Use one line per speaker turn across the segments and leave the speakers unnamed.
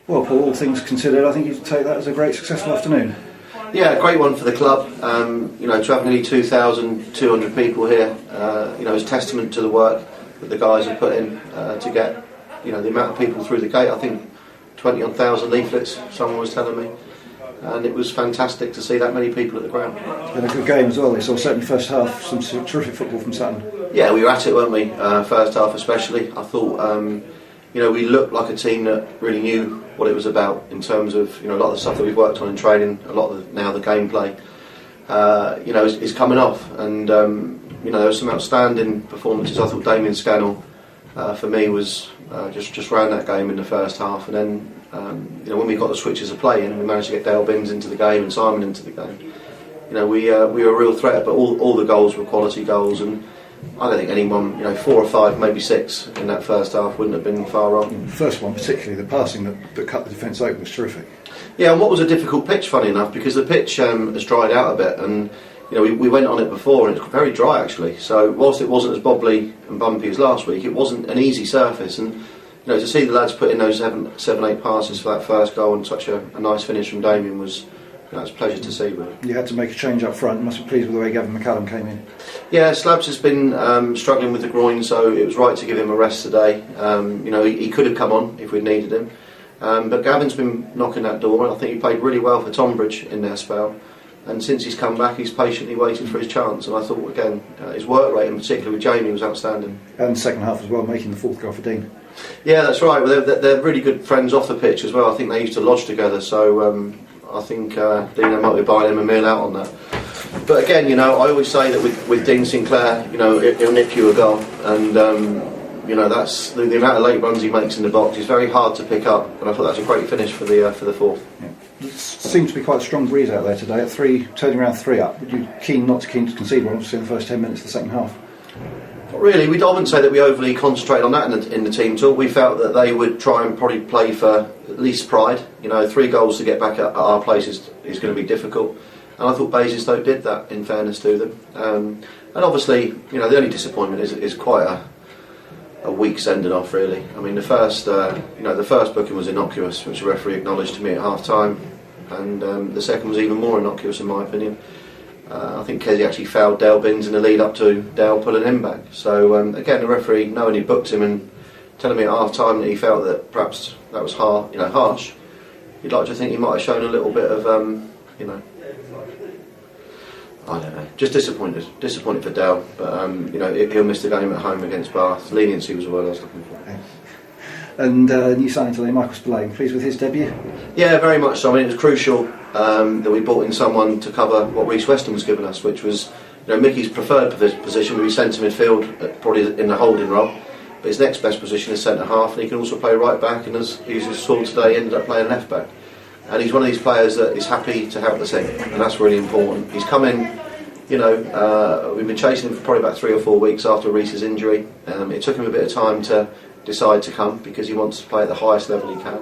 Well, Paul, all things considered, I think you'd take that as a great successful afternoon.
Yeah, great one for the club. To have nearly 2,200 people here, is testament to the work that the guys have put in to get, the amount of people through the gate. I think 20,000 leaflets, someone was telling me. And it was fantastic to see that many people at the ground.
And a good game as well. They saw certainly first half some terrific football from Sutton.
Yeah, we were at it, weren't we? First half especially. I thought, we looked like a team that really knew what it was about in terms of, a lot of the stuff that we've worked on in training, a lot of the gameplay, is coming off. And, there were some outstanding performances. I thought Damien Scannell, for me, was just ran that game in the first half. And then, when we got the switches of play in, we managed to get Dale Binns into the game and Simon into the game. We were a real threat, but all the goals were quality goals, and I don't think anyone, 4 or 5, maybe 6 in that first half wouldn't have been far wrong.
The first one, particularly the passing that cut the defence open, was terrific.
Yeah, and what was a difficult pitch, funny enough, because the pitch has dried out a bit, and we went on it before, and it's very dry actually. So whilst it wasn't as bobbly and bumpy as last week, it wasn't an easy surface, and to see the lads put in those 7-8 passes for that first goal and such a nice finish from Damien was. It's a pleasure to see, really. You
had to make a change up front. You must be pleased with the way Gavin McCallum came in.
Yeah, Slabs has been struggling with the groin, so it was right to give him a rest today. He could have come on if we'd needed him. But Gavin's been knocking that door, and I think he played really well for Tonbridge in their spell. And since he's come back, he's patiently waited for his chance. And I thought, again, his work rate, in particular with Jamie, was outstanding.
And the second half as well, making the fourth goal for Dean.
Yeah, that's right. Well, they're really good friends off the pitch as well. I think they used to lodge together, so... I think Dean might be buying him a meal out on that. But again, I always say that with Dean Sinclair, he'll nip you a goal, and that's the amount of late runs he makes in the box is very hard to pick up. And I thought that was a great finish for the fourth.
Yeah. It seemed to be quite a strong breeze out there today. At 3, turning around 3 up. Were you keen to concede one, obviously in the first 10 minutes of the second half?
Not really. I wouldn't say that we overly concentrated on that in the team talk. We felt that they would try and probably play for at least pride. 3 goals to get back at our place is going to be difficult. And I thought Basingstoke did that, in fairness to them. And obviously, the only disappointment is quite a weak sending off, really. I mean, the first booking was innocuous, which the referee acknowledged to me at half time, and the second was even more innocuous, in my opinion. I think Kessie actually fouled Dale Binns in the lead up to Dale pulling him back. So again, the referee, knowing he booked him and telling me at half time that he felt that perhaps that was harsh, you'd like to think he might have shown a little bit of I don't know, just disappointed for Dale, but he'll miss the game at home against Bath. Leniency was the word I was looking for.
Yeah. And new signing today, Michael Spillane, pleased with his debut?
Yeah, very much so. I mean, it was crucial that we brought in someone to cover what Reece Weston was giving us, which was Mickey's preferred position would be centre midfield, probably in the holding role, but his next best position is centre half, and he can also play right back, and as you saw today, ended up playing left back. And he's one of these players that is happy to help the team, and that's really important. He's come in, we've been chasing him for probably about 3 or 4 weeks after Reece's injury. It took him a bit of time to decide to come because he wants to play at the highest level he can.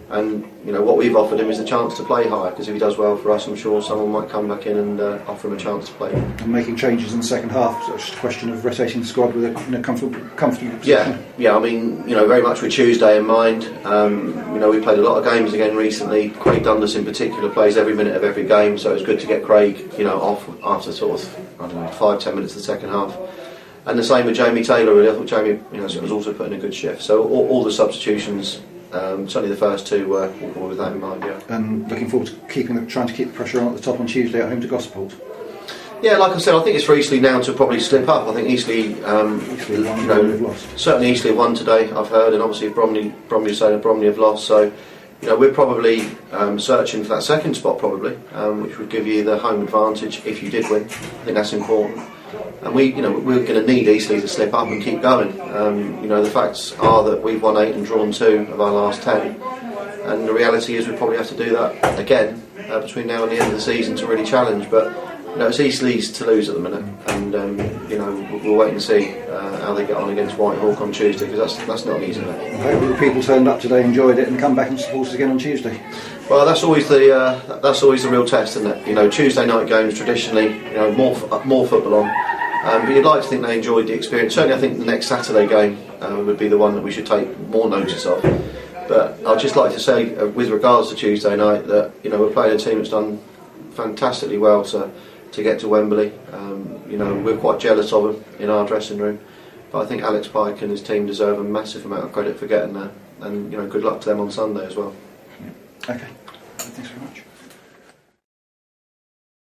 And what we've offered him is the chance to play higher, because if he does well for us, I'm sure someone might come back in and offer him a chance to play.
And making changes in the second half, so it's just a question of rotating the squad with a comfortable position.
Yeah. I mean, very much with Tuesday in mind. We played a lot of games again recently. Craig Dundas in particular plays every minute of every game, so it's good to get Craig, off after sort of 5-10 minutes of the second half. And the same with Jamie Taylor. Really, I thought Jamie, was also putting a good shift. So all the substitutions. Certainly the first 2 were with that in mind, yeah.
And looking forward to trying to keep the pressure on at the top on Tuesday at home to Gosport.
Yeah, like I said, I think it's for Eastleigh now to probably slip up. I think Eastleigh, certainly Eastleigh have won today, I've heard, and obviously Bromley are saying that Bromley have lost. So, we're probably searching for that second spot, probably, which would give you the home advantage if you did win. I think that's important. And we're going to need Eastleigh to slip up and keep going. The facts are that we've won 8 and drawn 2 of our last 10, and the reality is we probably have to do that again between now and the end of the season to really challenge. But it's Eastleigh's to lose at the minute, and we'll wait and see how they get on against Whitehawk on Tuesday, because that's not easy.
Hopefully the people turned up today, enjoyed it, and come back and support us again on Tuesday.
Well, that's always the real test, isn't it? Tuesday night games traditionally, more football on. But you'd like to think they enjoyed the experience. Certainly I think the next Saturday game would be the one that we should take more notice of. But I'd just like to say, with regards to Tuesday night, that we're playing a team that's done fantastically well to get to Wembley. We're quite jealous of them in our dressing room, but I think Alex Pike and his team deserve a massive amount of credit for getting there. And good luck to them on Sunday as well.
Okay, thanks very much.